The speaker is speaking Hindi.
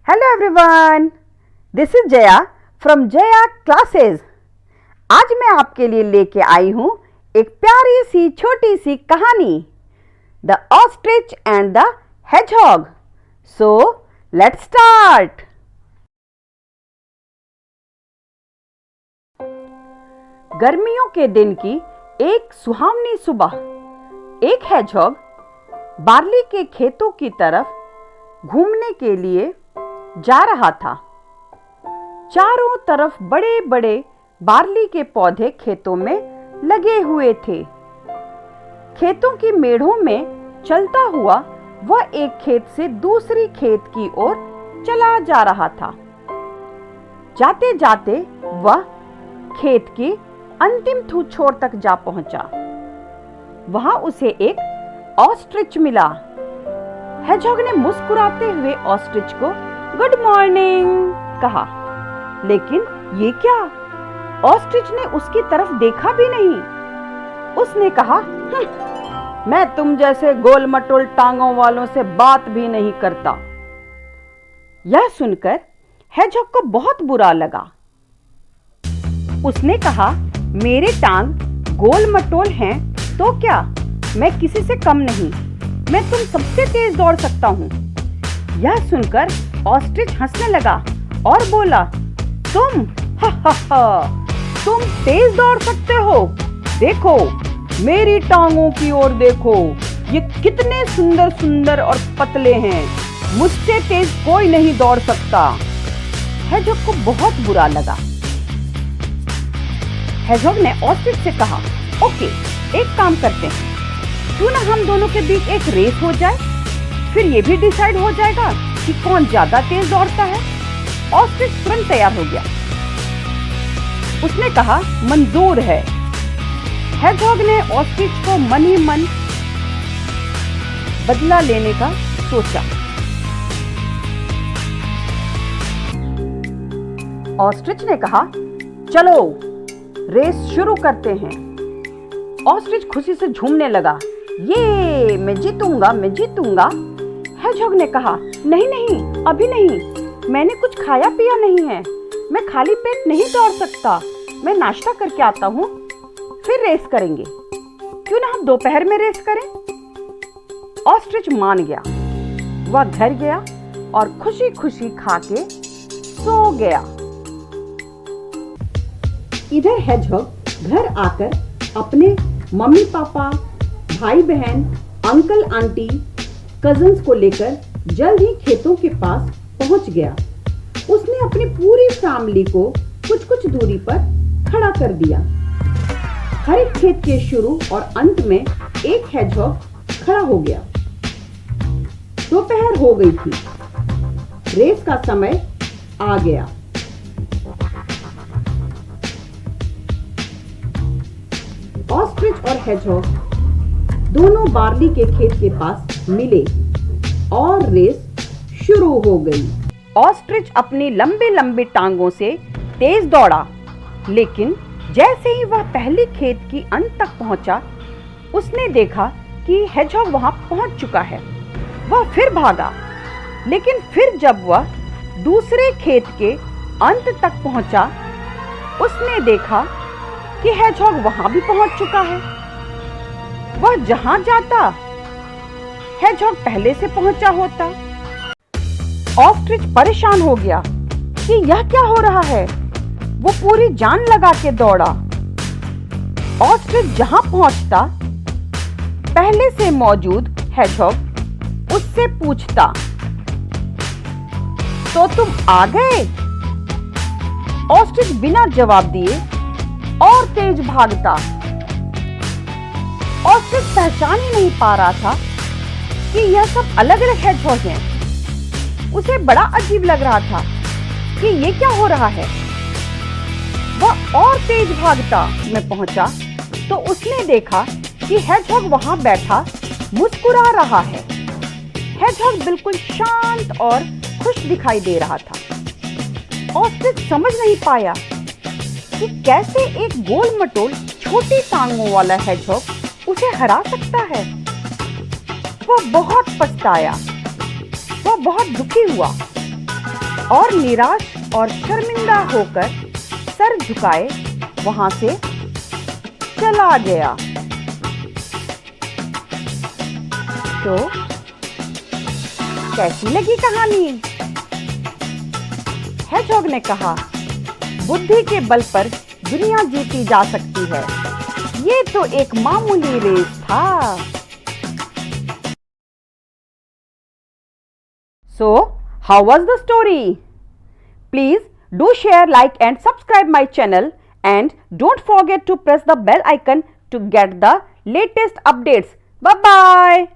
Hello everyone, this is Jaya from Jaya classes. आज मैं आपके लिए लेके आई हूँ एक प्यारी सी छोटी सी कहानी, the ostrich and the hedgehog. So let's start. गर्मियों के दिन की एक सुहावनी सुबह एक हेजहॉग बार्ली के खेतों की तरफ घूमने के लिए जा रहा था। चारों तरफ बड़े बड़े बार्ली के पौधे खेतों में लगे हुए थे। खेतों की मेढ़ों में चलता हुआ वह एक खेत से दूसरी खेत की ओर चला जा रहा था। जाते जाते वह खेत की अंतिम छोर तक जा पहुंचा। वहां उसे एक ऑस्ट्रिच मिला। हेजहॉग ने मुस्कुराते हुए ऑस्ट्रिच को गुड मॉर्निंग कहा, लेकिन ये क्या? ऑस्ट्रिच ने उसकी तरफ देखा भी नहीं। उसने कहा, मैं तुम जैसे गोल मटोल टांगों वालों से बात भी नहीं करता। यह सुनकर हेजहॉग को बहुत बुरा लगा। उसने कहा, मेरे टांग गोल मटोल हैं तो क्या, मैं किसी से कम नहीं, मैं तुम सबसे तेज दौड़ सकता हूँ। यह सुनकर ऑस्ट्रिच हंसने लगा और बोला, तुम तुम तेज दौड़ सकते हो? देखो, मेरी टांगों की ओर देखो, ये कितने सुंदर सुंदर और पतले हैं, मुझसे तेज कोई नहीं दौड़ सकता। हेजहॉग को बहुत बुरा लगा। हेजहॉग ने ऑस्ट्रिच से कहा, ओके, एक काम करते हैं, क्यों ना हम दोनों के बीच एक रेस हो जाए, फिर ये भी डिसाइड हो जाएगा कि कौन ज्यादा तेज दौड़ता है। ऑस्ट्रिच तुरंत तैयार हो गया। उसने कहा, मंजूर है। हेजहॉग ने ऑस्ट्रिच को मन ही मन बदला लेने का सोचा। ऑस्ट्रिच ने कहा, चलो रेस शुरू करते हैं। ऑस्ट्रिच खुशी से झूमने लगा, ये मैं जीतूंगा, मैं जीतूंगा। हेजहॉग ने कहा, नहीं नहीं, अभी नहीं, मैंने कुछ खाया पिया नहीं है, मैं खाली पेट नहीं दौड़ सकता, मैं नाश्ता करके आता हूँ, फिर रेस करेंगे। क्यों ना हम दोपहर में रेस करें? ऑस्ट्रिच मान गया। वह घर गया और खुशी खुशी खा के सो गया। इधर हेजहॉग घर आकर अपने मम्मी पापा, भाई बहन, अंकल आंटी, कजन्स को लेकर जल्द ही खेतों के पास पहुंच गया। उसने अपनी पूरी फैमिली को कुछ कुछ दूरी पर खड़ा कर दिया। हर एक खेत के शुरू और अंत में एक हेजहॉग खड़ा हो गया। दोपहर हो गई थी। रेस का समय आ गया। ऑस्ट्रिच और हेजहॉग दोनों बार्ली के खेत के पास मिले और रेस शुरू हो गई। ऑस्ट्रिच अपनी लंबी लंबी टांगों से तेज दौड़ा, लेकिन जैसे ही वह पहली खेत की अंत तक पहुंचा, उसने देखा कि हेजहॉग वहां पहुंच चुका है। वह फिर भागा, लेकिन फिर जब वह दूसरे खेत के अंत तक पहुंचा, उसने देखा कि हेजहॉग वहां भी पहुंच चुका है। वह जहां जाता, हेजहॉग पहले से पहुंचा होता। ऑस्ट्रिच परेशान हो गया कि यह क्या हो रहा है। वो पूरी जान लगा के दौड़ा। ऑस्ट्रिच जहां पहुंचता, पहले से मौजूद हेजहॉग उससे पूछता, तो तुम आ गए? ऑस्ट्रिच बिना जवाब दिए और तेज भागता। ऑस्ट्रिच पहचान ही नहीं पा रहा था कि यह सब अलग अलग हेजहॉग हैं। उसे बड़ा अजीब लग रहा था कि ये क्या हो रहा है। वह और तेज भागता में पहुंचा तो उसने देखा कि हेजहॉग वहां बैठा मुस्कुरा रहा है। हेजहॉग बिल्कुल शांत और खुश दिखाई दे रहा था। ऑस्ट्रिच समझ नहीं पाया कि कैसे एक गोल मटोल छोटी टांगों वाला हेजहॉग उसे हरा सकता है। वह बहुत पछताया, वह बहुत दुखी हुआ। और निराश और शर्मिंदा होकर सर झुकाए वहां से चला गया। तो कैसी लगी कहानी? हेजहॉग ने कहा, बुद्धि के बल पर दुनिया जीती जा सकती है, ये तो एक मामूली रेस था। So, how was the story? Please do share, like and subscribe my channel, and don't forget to press the bell icon to get the latest updates. Bye bye.